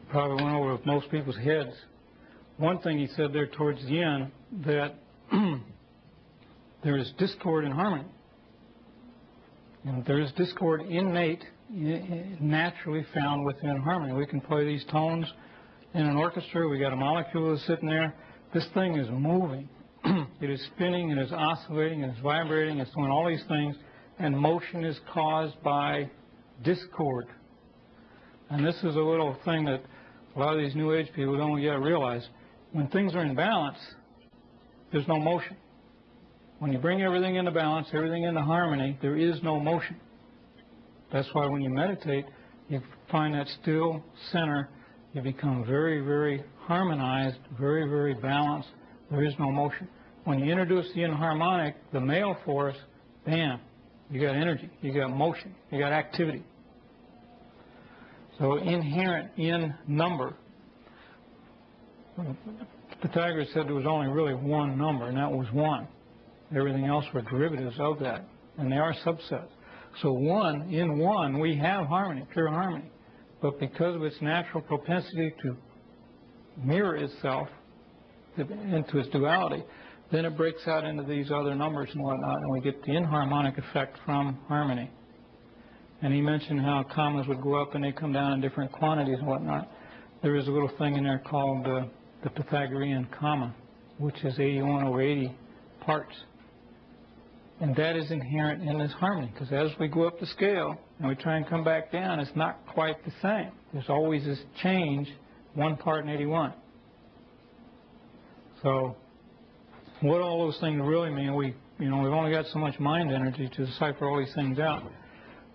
probably went over with most people's heads. One thing he said there towards the end, that there is discord in harmony. And there is discord innate, naturally found within harmony. We can play these tones in an orchestra. We got a molecule that's sitting there. This thing is moving. It is spinning, it is oscillating, it is vibrating, it's doing all these things, and motion is caused by discord. And this is a little thing that a lot of these New Age people don't yet realize. When things are in balance, there's no motion. When you bring everything into balance, everything into harmony, there is no motion. That's why when you meditate, you find that still center. You become very, very harmonized, very, very balanced. There is no motion. When you introduce the inharmonic, the male force, bam, you got energy, you got motion, you got activity. So inherent in number. Pythagoras said there was only really one number, and that was 1. Everything else were derivatives of that, and they are subsets. So in one, we have harmony, pure harmony. But because of its natural propensity to mirror itself into its duality, then it breaks out into these other numbers and whatnot, and we get the inharmonic effect from harmony. And he mentioned how commas would go up and they come down in different quantities and whatnot. There is a little thing in there called the Pythagorean comma, which is 81 over 80 parts. And that is inherent in this harmony, because as we go up the scale and we try and come back down, it's not quite the same. There's always this change, 1 part in 81. So what all those things really mean, we've only got so much mind energy to decipher all these things out,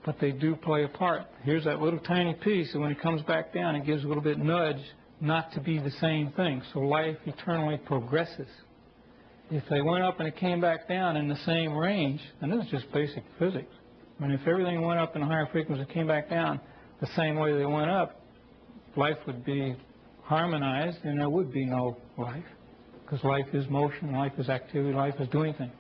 but they do play a part. Here's that little tiny piece, and when it comes back down, it gives a little bit nudge not to be the same thing. So life eternally progresses. If they went up and it came back down in the same range, and this is just basic physics. I mean, if everything went up in a higher frequency and came back down the same way they went up, life would be harmonized and there would be no life. Because life is motion, life is activity, life is doing things.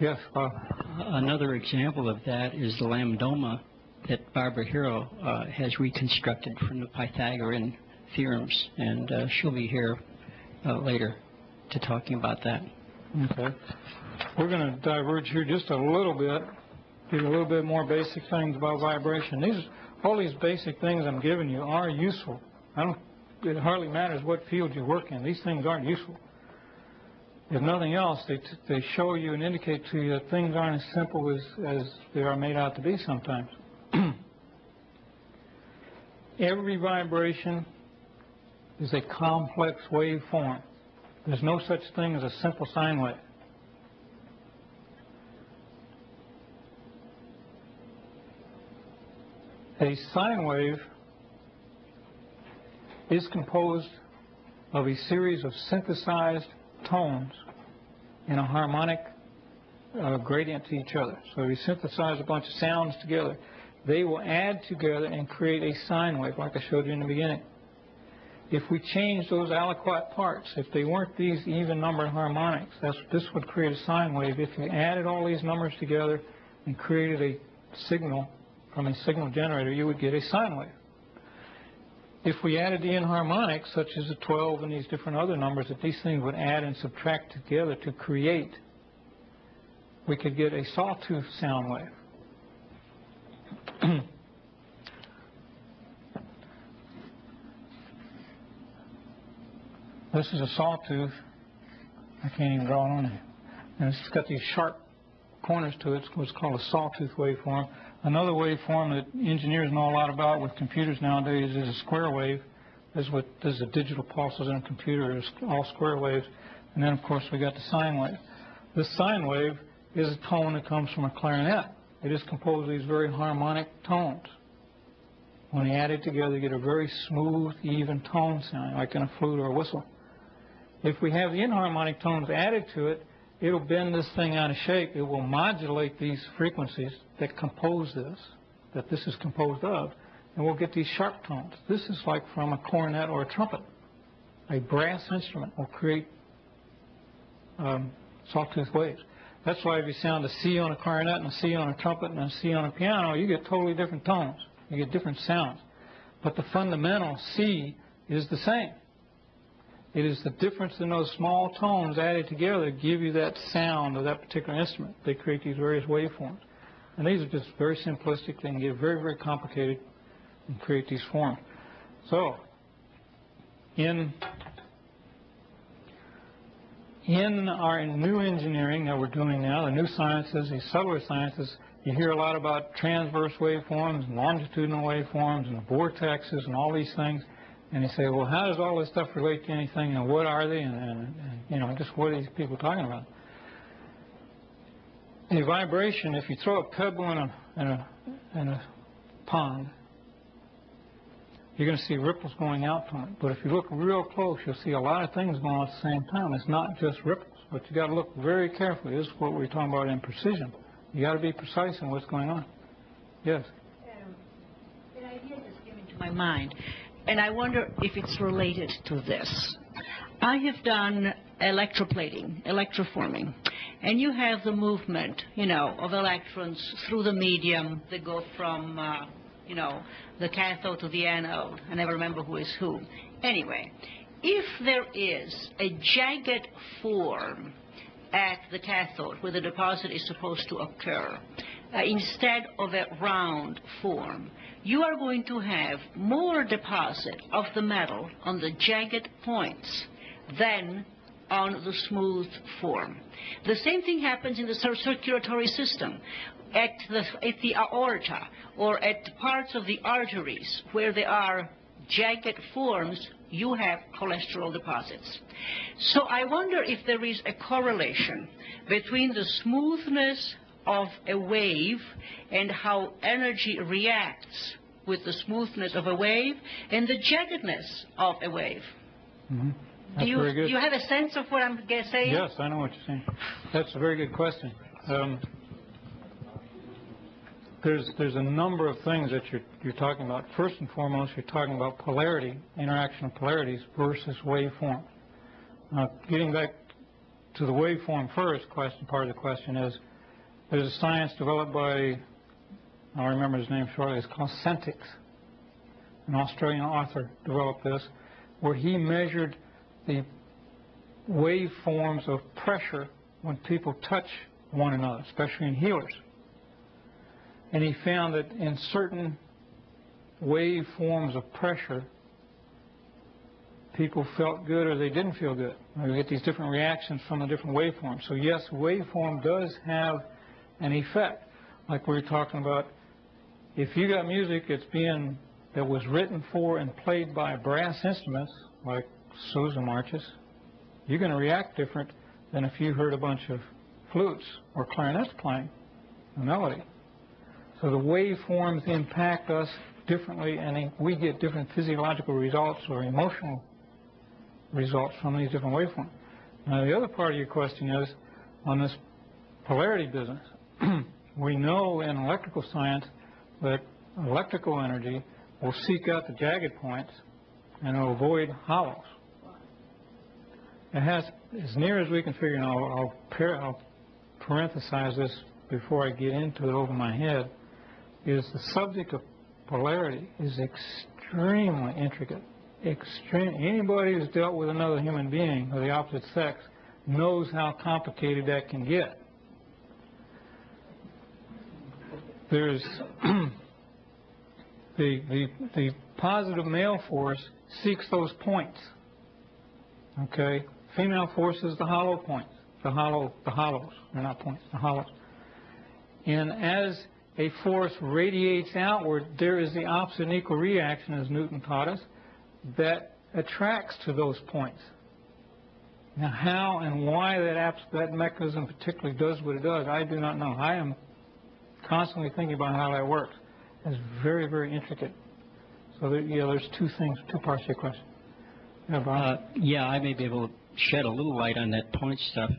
Yes, Bob. Another example of that is the lambdoma that Barbara Hero has reconstructed from the Pythagorean theorems, and she'll be here later to talking about that. Okay. We're going to diverge here just a little bit, give you a little bit more basic things about vibration. All these basic things I'm giving you are useful. It hardly matters what field you work in. These things aren't useful. If nothing else, they show you and indicate to you that things aren't as simple as they are made out to be sometimes. Every vibration is a complex waveform. There's no such thing as a simple sine wave. A sine wave is composed of a series of synthesized tones in a harmonic gradient to each other. So we synthesize a bunch of sounds together. They will add together and create a sine wave, like I showed you in the beginning. If we change those aliquot parts, if they weren't these even numbered harmonics, this would create a sine wave. If you added all these numbers together and created a signal from a signal generator, you would get a sine wave. If we added the inharmonics, such as the 12 and these different other numbers that these things would add and subtract together to create, we could get a sawtooth sound wave. This is a sawtooth. I can't even draw it on here. And it's got these sharp corners to it. It's what's called a sawtooth waveform. Another waveform that engineers know a lot about with computers nowadays is a square wave. This is the digital pulses in a computer. It's all square waves. And then, of course, we got the sine wave. This sine wave is a tone that comes from a clarinet. It is composed of these very harmonic tones. When you add it together, you get a very smooth, even tone sound, like in a flute or a whistle. If we have the inharmonic tones added to it, it'll bend this thing out of shape. It will modulate these frequencies that compose this, that this is composed of, and we'll get these sharp tones. This is like from a cornet or a trumpet. A brass instrument will create sawtooth waves. That's why if you sound a C on a clarinet and a C on a trumpet and a C on a piano, you get totally different tones. You get different sounds. But the fundamental C is the same. It is the difference in those small tones added together that give you that sound of that particular instrument. They create these various waveforms. And these are just very simplistic. They can get very, very complicated and create these forms. So, in our new engineering that we're doing now, the new sciences, these subtler sciences, you hear a lot about transverse waveforms and longitudinal waveforms and vortexes and all these things. And you say, well, how does all this stuff relate to anything, and what are they, and you know, just what are these people talking about? A vibration, if you throw a pebble in a pond, you're going to see ripples going out from it. But if you look real close, you'll see a lot of things going on at the same time. It's not just ripples, but you got to look very carefully. This is what we're talking about in precision. You got to be precise in what's going on. Yes? An idea just came into my mind. And I wonder if it's related to this. I have done electroplating, electroforming, and you have the movement, you know, of electrons through the medium that go from, you know, the cathode to the anode. I never remember who is who. Anyway, if there is a jagged form at the cathode where the deposit is supposed to occur, instead of a round form, you are going to have more deposit of the metal on the jagged points than on the smooth form. The same thing happens in the circulatory system. At the aorta or at parts of the arteries where there are jagged forms, you have cholesterol deposits. So I wonder if there is a correlation between the smoothness of a wave and how energy reacts with the smoothness of a wave and the jaggedness of a wave. Mm-hmm. That's very good. Do you have a sense of what I'm saying? Yes, I know what you're saying. That's a very good question. There's a number of things that you're talking about. First and foremost, you're talking about polarity, interaction of polarities versus waveform. Now, getting back to the waveform first, part of the question is, there's a science developed by, I'll remember his name shortly, it's called Centix. An Australian author developed this, where he measured the waveforms of pressure when people touch one another, especially in healers. And he found that in certain waveforms of pressure, people felt good or they didn't feel good. We get these different reactions from the different waveforms. So yes, waveform does have an effect. Like we were talking about, if you got music that was written for and played by brass instruments, like Sousa marches, you're going to react different than if you heard a bunch of flutes or clarinets playing a melody. So the waveforms impact us differently, and we get different physiological results or emotional results from these different waveforms. Now, the other part of your question is, on this polarity business, we know in electrical science that electrical energy will seek out the jagged points and will avoid hollows. It has, as near as we can figure, and I'll parenthesize this before I get into it over my head, is the subject of polarity is extremely intricate. Anybody who's dealt with another human being of the opposite sex knows how complicated that can get. There's the positive male force seeks those points. Okay, female force is the hollow points, the hollows. They're not points, the hollows. And as a force radiates outward, there is the opposite and equal reaction, as Newton taught us, that attracts to those points. Now, how and why that mechanism particularly does what it does, I do not know. I am constantly thinking about how that works. It's very, very intricate. So, there's two parts to your question. Yeah, I may be able to shed a little light on that point stuff.